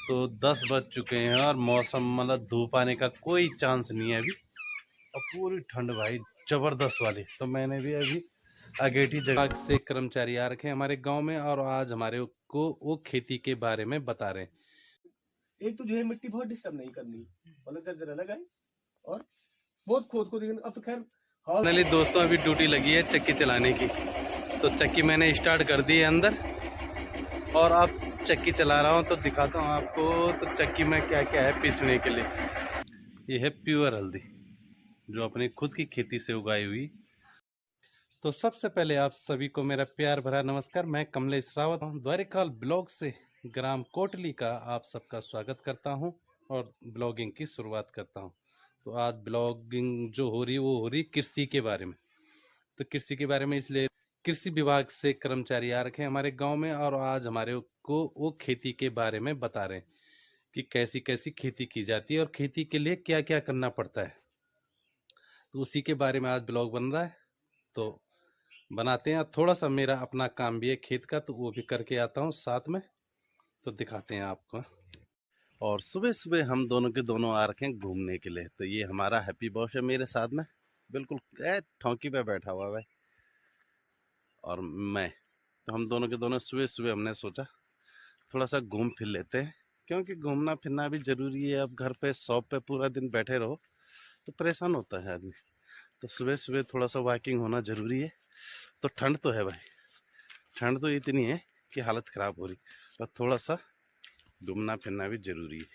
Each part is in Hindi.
तो 10 बज चुके हैं और मौसम मतलब धूप आने का कोई चांस नहीं है अभी, और पूरी ठंड भाई जबरदस्त वाली। तो मैंने भी अभी अगेठी जगह से कर्मचारी आ रखे हैं हमारे गांव में, और आज हमारे को वो खेती के बारे में बता रहे हैं। एक तो जो है मिट्टी बहुत डिस्टर्ब नहीं करनी, मतलब जरा लगाए और बहुत खोद खोद, अब तो खैर फाइनली दोस्तों अभी ड्यूटी लगी है चक्की चलाने की। तो चक्की मैंने स्टार्ट कर दी है अंदर, और अब चक्की चला रहा हूँ तो दिखाता हूँ आपको। तो चक्की में क्या क्या है पीसने के लिए। ये है प्योर हल्दी जो अपनी खुद की खेती से उगाई हुई। तो सबसे पहले आप सभी को मेरा प्यार भरा नमस्कार। मैं कमलेश रावत हूँ द्वारिकाल ब्लॉग से ग्राम कोटली का आप सबका स्वागत करता हूँ और ब्लॉगिंग की शुरुआत करता हूँ। तो आज ब्लॉगिंग जो हो रही वो हो रही कृषि के बारे में। तो कृषि के बारे में इसलिए कृषि विभाग से कर्मचारी आ रखे हैं हमारे गांव में, और आज हमारे को वो खेती के बारे में बता रहे हैं कि कैसी कैसी खेती की जाती है और खेती के लिए क्या क्या करना पड़ता है। तो उसी के बारे में आज ब्लॉग बन रहा है, तो बनाते हैं। थोड़ा सा मेरा अपना काम भी है खेत का, तो वो भी करके आता हूँ साथ में, तो दिखाते हैं आपको। और सुबह सुबह हम दोनों के दोनों आ रखे हैं घूमने के लिए। तो ये हमारा हैप्पी बॉस है मेरे साथ में, बिल्कुल ठौकी पे बैठा हुआ है, और मैं। तो हम दोनों के दोनों सुबह सुबह हमने सोचा थोड़ा सा घूम फिर लेते हैं, क्योंकि घूमना फिरना भी जरूरी है। अब घर पे शॉप पे पूरा दिन बैठे रहो तो परेशान होता है आदमी। तो सुबह सुबह थोड़ा सा वॉकिंग होना जरूरी है। तो ठंड तो है भाई, ठंड तो इतनी है कि हालत ख़राब हो रही, और थोड़ा सा घूमना फिरना भी ज़रूरी है।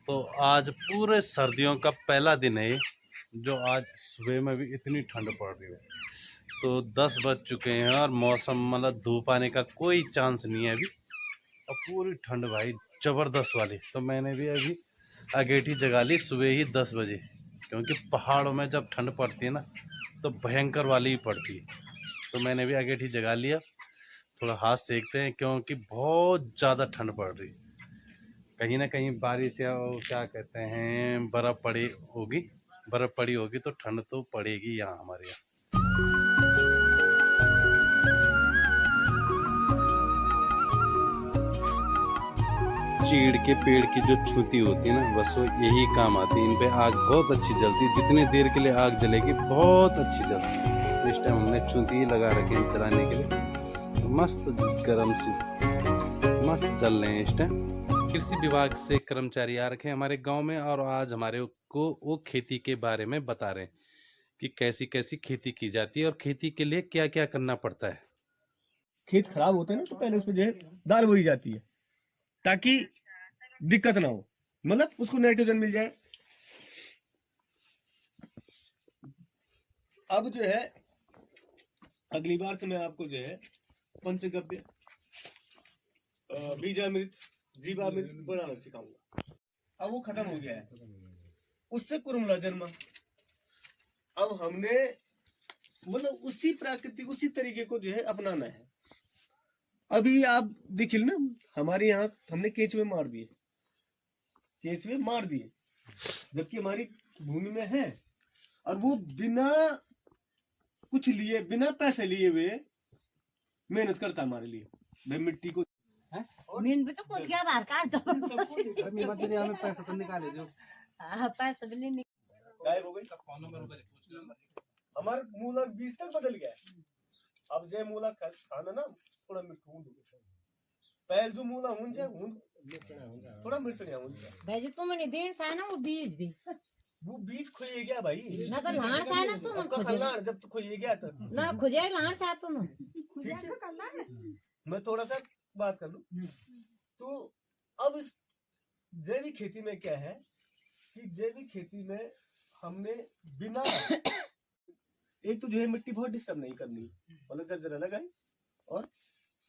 तो आज पूरे सर्दियों का पहला दिन है ये, जो आज सुबह में भी इतनी ठंड पड़ रही है। तो 10 बज चुके हैं और मौसम मतलब धूप आने का कोई चांस नहीं है अभी, और पूरी ठंड भाई ज़बरदस्त वाली। तो मैंने भी अभी अगेठी जगा ली सुबह ही 10 बजे, क्योंकि पहाड़ों में जब ठंड पड़ती है ना तो भयंकर वाली ही पड़ती है। तो मैंने भी अगेठी जगा लिया, थोड़ा हाथ सेकते हैं क्योंकि बहुत ज़्यादा ठंड पड़ रही। कहीं ना कहीं बारिश या वो क्या कहते हैं बर्फ़ पड़ी होगी, बर्फ़ पड़ी होगी तो ठंड तो पड़ेगी यहाँ हमारे यहाँ। चीड़ के पेड़ की जो छुती होती है ना, बस वो यही काम आती है। इन पे आग बहुत अच्छी जलती है, जितनी देर के लिए आग जलेगी बहुत अच्छी जलती है। तो इस टाइम हमने छुती लगा रखी है जलाने के लिए, तो मस्त गर्म सी मस्त चल रहे हैं इस टाइम। कृषि विभाग से कर्मचारी आ रखे हैं हमारे गांव में, और आज हमारे को वो खेती के बारे में बता रहे हैं कि कैसी कैसी खेती की जाती है और खेती के लिए क्या क्या करना पड़ता है। खेत खराब होते हैं ना, तो पहले उसमें जो है दाल बोई जाती है ताकि दिक्कत ना हो, मतलब उसको नाइट्रोजन मिल जाए। अब जो है अगली बार से मैं आपको जो है पंचगव्य, बीजामृत, जीवामृत बनाना सिखाऊंगा। अब वो खत्म हो गया है, उससे कुरमुला जन्मा। अब हमने मतलब उसी प्राकृतिक उसी तरीके को जो है अपनाना है। अभी आप देखिए ना, हमारे यहाँ हमने केचुए मार दिए, केचुए मार दिए, जबकि हमारी भूमि में है, और वो बिना कुछ लिए, बिना पैसे लिए हुए मेहनत करता हमारे लिए। भाई मिट्टी को तो खुद के आधार कार्ड हमें पैसा तो निकाले दो। पैसा भी नहीं गायब हो गई। हमारा मूला बीज तक बदल गया है। अब जे मूला खाना ना थोड़ा मिठू पहले जो मूला थोड़ा मिर्चनिया भेज तुम नहीं देन सा ना वो बीज भी वो बीज खोए गया भाई ना तो लाण सा ना तुम खल्लान जब तो खोए गया तो ना खुजे लाण सा तुम ठीक है। मैं थोड़ा सा बात कर लूं तो अब इस जैविक खेती में क्या है कि जैविक खेती में हमने बिना एक तो जो है मिट्टी बहुत डिस्टर्ब नहीं करनी, मतलब जरा लगाए और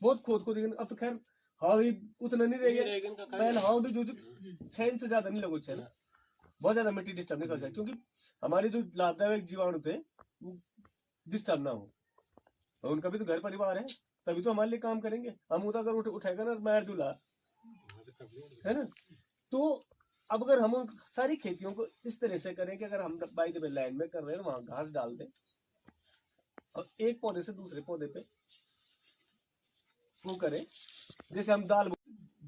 बहुत खोद खोद। अब तो खैर हवा भी उतना नहीं रहेगा, पहले हवा भी जो 6 इंच से ज्यादा नहीं लगो, बहुत ज्यादा मिट्टी डिस्टर्ब नहीं कर सकती, क्योंकि हमारे जो लाभदायक जीवाणु थे वो डिस्टर्ब ना हो। और उनका भी तो घर परिवार है, तभी तो हमारे लिए काम करेंगे। हम उठा अगर उठाएगा ना मार दूल्हा है ना। तो अब अगर हम सारी खेतियों को इस तरह से करें कि अगर हम बाई द लाइन में कर रहे हैं वहां घास डाल दें, और एक पौधे से दूसरे पौधे पे वो करें, जैसे हम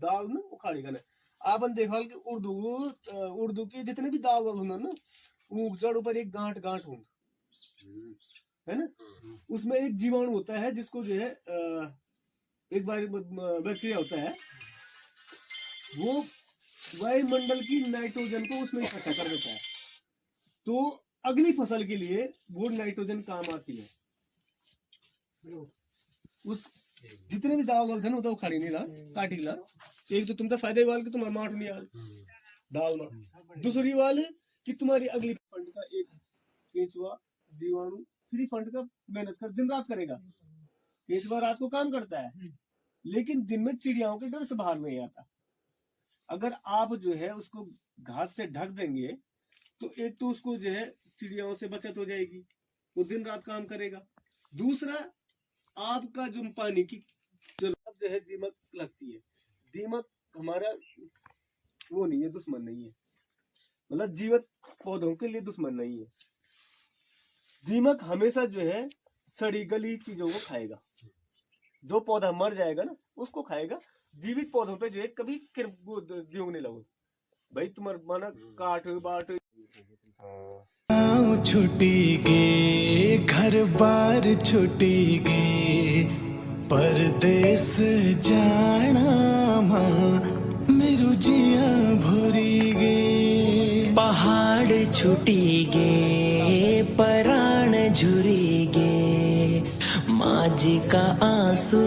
दाल ना उखाड़ेगा ना। आपन देखा कि उर्दू की जितने भी दाल वाल होना ना, वो जड़ ऊपर एक गांठ गांठ हो, है ना। उसमें एक जीवाणु होता है जिसको जो है एक बार बैक्टीरिया होता है, वो वायुमंडल की नाइट्रोजन को उसमें इकट्ठा कर देता है। तो अगली फसल के लिए वो नाइट्रोजन काम आती है। उस जितने भी दाल वाल थे ना, तो खाड़ी नहीं ला काटी ला। एक तो तुमसे फायदे वाल के तुम्हारा माठ नहीं आल दाल में, दूसरी वाल कि तुम्हारी अगली फंड का एक केंचुआ जीवाणु फ्री फंड का मेहनत कर दिन रात करेगा। केंचुआ रात को काम करता है, लेकिन दिन में चिड़ियाओं के डर से बाहर नहीं आता। अगर आप जो है उसको घास से ढक देंगे तो एक तो उसको जो है चिड़ियाओं से बचत हो जाएगी, वो दिन रात काम करेगा। दूसरा, आपका जो पानी की जरूरत जो है दीमक लगती है। दीमक हमारा वो नहीं है, दुश्मन नहीं है, मतलब जीवित पौधों के लिए दुश्मन नहीं है। दीमक हमेशा जो है सड़ी गली चीजों को खाएगा। जो पौधा मर जाएगा ना उसको खाएगा। जीवित पौधों पे जो है कभी जीव नहीं लगो भाई, तुम्हारा माना काट बाट छुटी गे घर बार छुटी गे परदेस जाना मां मेरू जिया भरी गे। पहाड़ छुटी गे पराण झुरी गे माजी का आंसू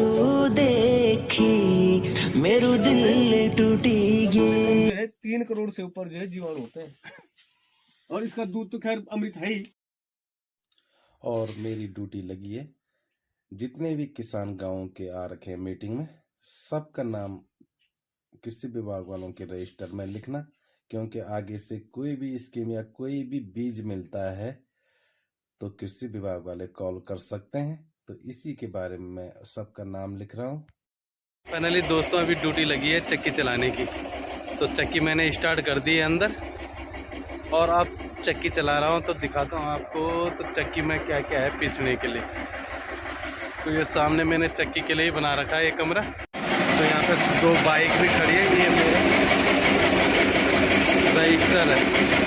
देखी मेरू दिल टूटी गे। 3 करोड़ से ऊपर जो है जीवाणु होते हैं, और इसका दूध तो खैर अमृत है ही। और मेरी ड्यूटी लगी है, जितने भी किसान गांव के आ रखे हैं मीटिंग में, सबका नाम कृषि विभाग वालों के रजिस्टर में लिखना, क्योंकि आगे से कोई भी स्कीम या कोई भी बीज मिलता है तो कृषि विभाग वाले कॉल कर सकते हैं। तो इसी के बारे में मैं सबका नाम लिख रहा हूँ। फाइनली दोस्तों अभी ड्यूटी लगी है चक्की चलाने की, तो चक्की मैंने स्टार्ट कर दी है अंदर, और अब चक्की चला रहा हूँ तो दिखाता हूँ आपको। तो चक्की में क्या क्या है पीसने के लिए। तो ये सामने मैंने चक्की के लिए ही बना रखा है ये कमरा। तो यहाँ पे 2 बाइक भी खड़ी है, ये मेरा रजिस्टर है।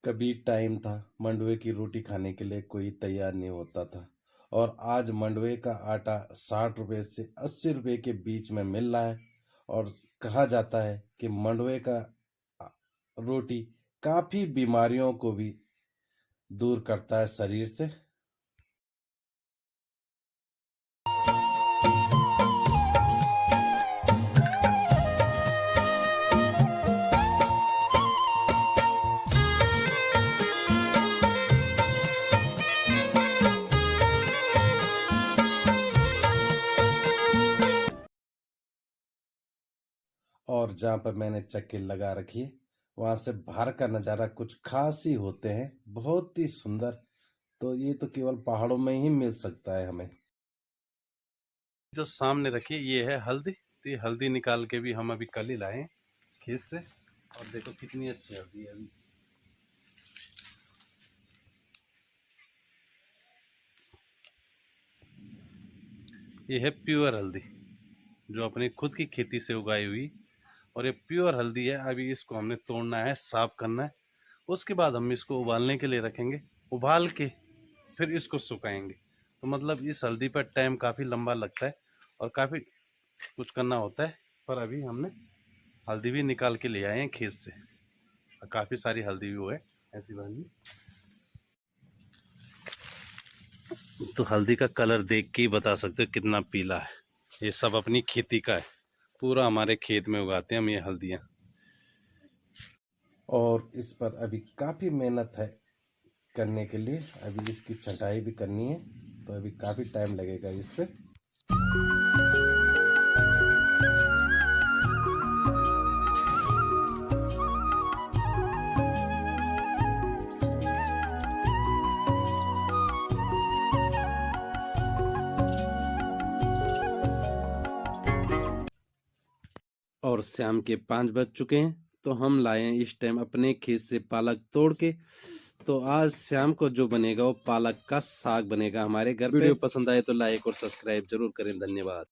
कभी टाइम था मंडवे की रोटी खाने के लिए कोई तैयार नहीं होता था, और आज मंडवे का आटा 60 रुपये से 80 रुपये के बीच में मिल रहा है। और कहा जाता है कि मंडवे का रोटी काफ़ी बीमारियों को भी दूर करता है शरीर से। और जहाँ पर मैंने चक्की लगा रखी है वहाँ से बाहर का नज़ारा कुछ खास ही होते हैं, बहुत ही सुंदर। तो ये तो केवल पहाड़ों में ही मिल सकता है हमें। जो सामने रखी ये है हल्दी। तो ये हल्दी निकाल के भी हम अभी कल ही लाए खेत से, और देखो कितनी अच्छी हल्दी है अभी। ये है प्योर हल्दी, जो अपने खुद की खेती से उगाई हुई, और ये प्योर हल्दी है। अभी इसको हमने तोड़ना है, साफ करना है, उसके बाद हम इसको उबालने के लिए रखेंगे। उबाल के फिर इसको सुखाएंगे। तो मतलब इस हल्दी पर टाइम काफ़ी लंबा लगता है और काफ़ी कुछ करना होता है। पर अभी हमने हल्दी भी निकाल के ले आए हैं खेत से, और काफ़ी सारी हल्दी भी हुआ है ऐसी वाली। तो हल्दी का कलर देख के ही बता सकते हो कितना पीला है। ये सब अपनी खेती का है, पूरा हमारे खेत में उगाते हैं हम ये हल्दियाँ। और इस पर अभी काफ़ी मेहनत है करने के लिए। अभी इसकी छंटाई भी करनी है, तो अभी काफ़ी टाइम लगेगा इस पे। और शाम के 5 बज चुके हैं। तो हम लाए हैं इस टाइम अपने खेत से पालक तोड़ के। तो आज शाम को जो बनेगा वो पालक का साग बनेगा हमारे घर पे। वीडियो पसंद आए तो लाइक और सब्सक्राइब जरूर करें। धन्यवाद।